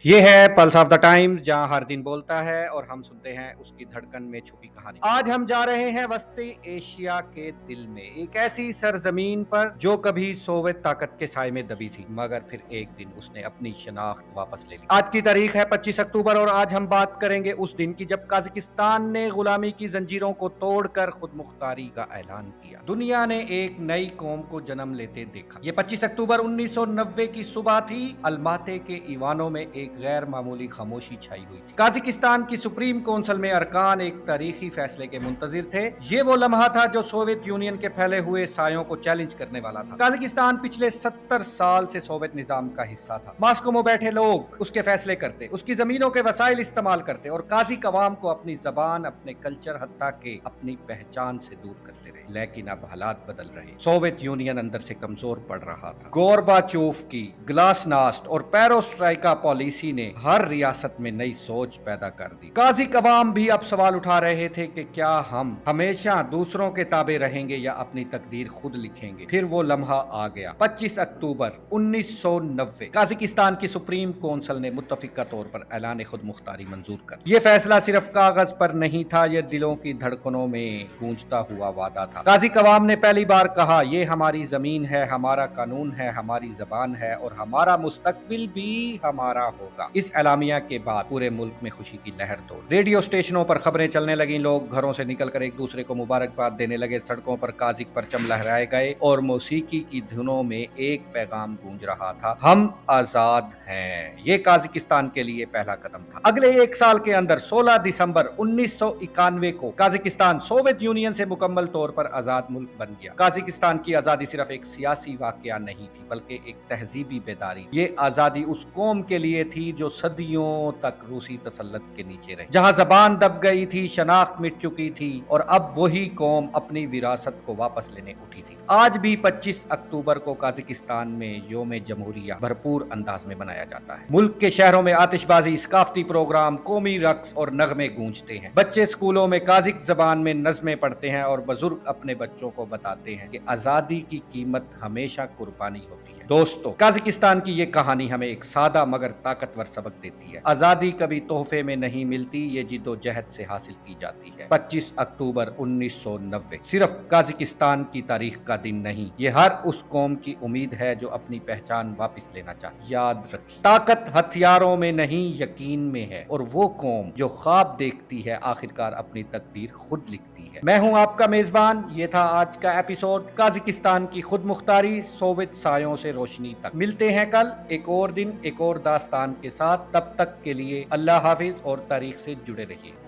یہ ہے plus of the time, جہاں ہر دن بولتا ہے اور ہم سنتے ہیں اس کی دھڑکن میں چھپی کہانی۔ آج ہم جا رہے ہیں وسطی ایشیا کے دل میں، ایک ایسی سرزمین پر جو کبھی سوویت طاقت کے سائے میں دبی تھی، مگر پھر ایک دن اس نے اپنی شناخت واپس لے لی۔ آج کی تاریخ ہے 25 اکتوبر اور آج ہم بات کریں گے اس دن کی جب قازقستان نے غلامی کی زنجیروں کو توڑ کر خود مختاری کا اعلان کیا۔ دنیا نے ایک نئی قوم کو جنم لیتے دیکھا۔ یہ 25 اکتوبر 1990 کی صبح تھی۔ الماتے کے ایوانوں میں ایک غیر معمولی خاموشی چھائی ہوئی تھی۔ قازقستان کی سپریم کونسل میں ارکان ایک تاریخی فیصلے کے منتظر تھے۔ یہ وہ لمحہ تھا جو سوویت یونین کے پھیلے ہوئے سایوں کو چیلنج کرنے والا تھا۔ قازقستان پچھلے 70 سال سے سوویت نظام کا حصہ تھا۔ ماسکو میں بیٹھے لوگ اس کے فیصلے کرتے، اس کی زمینوں کے وسائل استعمال کرتے اور قازق عوام کو اپنی زبان، اپنے کلچر، حتیٰ کہ اپنی پہچان سے دور کرتے رہے۔ لیکن اب حالات بدل رہے۔ سوویت یونین اندر سے کمزور پڑ رہا تھا۔ گورباچوف کی گلاسناسٹ اور پیروسٹرائکا پالیسی نے ہر ریاست میں نئی سوچ پیدا کر دی۔ قازق عوام بھی اب سوال اٹھا رہے تھے کہ کیا ہم ہمیشہ دوسروں کے تابع رہیں گے یا اپنی تقدیر خود لکھیں گے؟ پھر وہ لمحہ آ گیا، 25 اکتوبر 1990۔ قازقستان کی سپریم کونسل نے متفقہ طور پر اعلان خود مختاری منظور کر دیا۔ یہ فیصلہ صرف کاغذ پر نہیں تھا، یہ دلوں کی دھڑکنوں میں گونجتا ہوا وعدہ تھا۔ قازق عوام نے پہلی بار کہا، یہ ہماری زمین ہے، ہمارا قانون ہے، ہماری زبان ہے اور ہمارا مستقبل بھی ہمارا ہوگا۔ اس اعلامیہ کے بعد پورے ملک میں خوشی کی لہر دوڑ۔ ریڈیو اسٹیشنوں پر خبریں چلنے لگیں، لوگ گھروں سے نکل کر ایک دوسرے کو مبارکباد دینے لگے، سڑکوں پر قازق پرچم لہرائے گئے اور موسیقی کی دھنوں میں ایک پیغام گونج رہا تھا، ہم آزاد ہیں۔ یہ قازقستان کے لیے پہلا قدم تھا۔ اگلے ایک سال کے اندر 16 دسمبر 1991 کو قازقستان سوویت یونین سے مکمل طور پر آزاد ملک بن گیا۔ قازقستان کی آزادی صرف ایک سیاسی واقعہ نہیں تھی بلکہ ایک تہذیبی بیداری۔ یہ آزادی اس قوم کے لیے تھی جو صدیوں تک روسی تسلط کے نیچے رہی، جہاں زبان دب گئی تھی، شناخت مٹ چکی تھی اور اب وہی قوم اپنی وراثت کو واپس لینے اٹھی تھی۔ آج بھی 25 اکتوبر کو قازقستان میں یوم جمہوریہ بھرپور انداز میں منایا جاتا ہے۔ ملک کے شہروں میں آتش بازی، ثقافتی پروگرام، قومی رقص اور نغمے گونجتے ہیں۔ بچے اسکولوں میں قازق زبان میں نظمیں پڑھتے ہیں اور بزرگ اپنے بچوں کو بتاتے ہیں کہ آزادی کی قیمت ہمیشہ قربانی ہوتی ہے۔ دوستو، قازقستان کی یہ کہانی ہمیں ایک سادہ مگر طاقتور سبق دیتی ہے۔ آزادی کبھی تحفے میں نہیں ملتی، یہ جد و جہد سے حاصل کی جاتی ہے۔ 25 اکتوبر 1990 صرف قازقستان کی تاریخ کا دن نہیں، یہ ہر اس قوم کی امید ہے جو اپنی پہچان واپس لینا چاہتی ہے۔ یاد رکھیے، طاقت ہتھیاروں میں نہیں، یقین میں ہے، اور وہ قوم جو خواب دیکھتی ہے آخرکار اپنی تقدیر خود لکھتی ہے۔ میں ہوں آپ کا میزبان، یہ تھا آج کا ایپیسوڈ قازقستان کی خود مختاری، سوویت سایوں سے روشنی تک۔ ملتے ہیں کل ایک اور دن، ایک اور داستان کے ساتھ۔ تب تک کے لیے اللہ حافظ اور تاریخ سے جڑے رہیے۔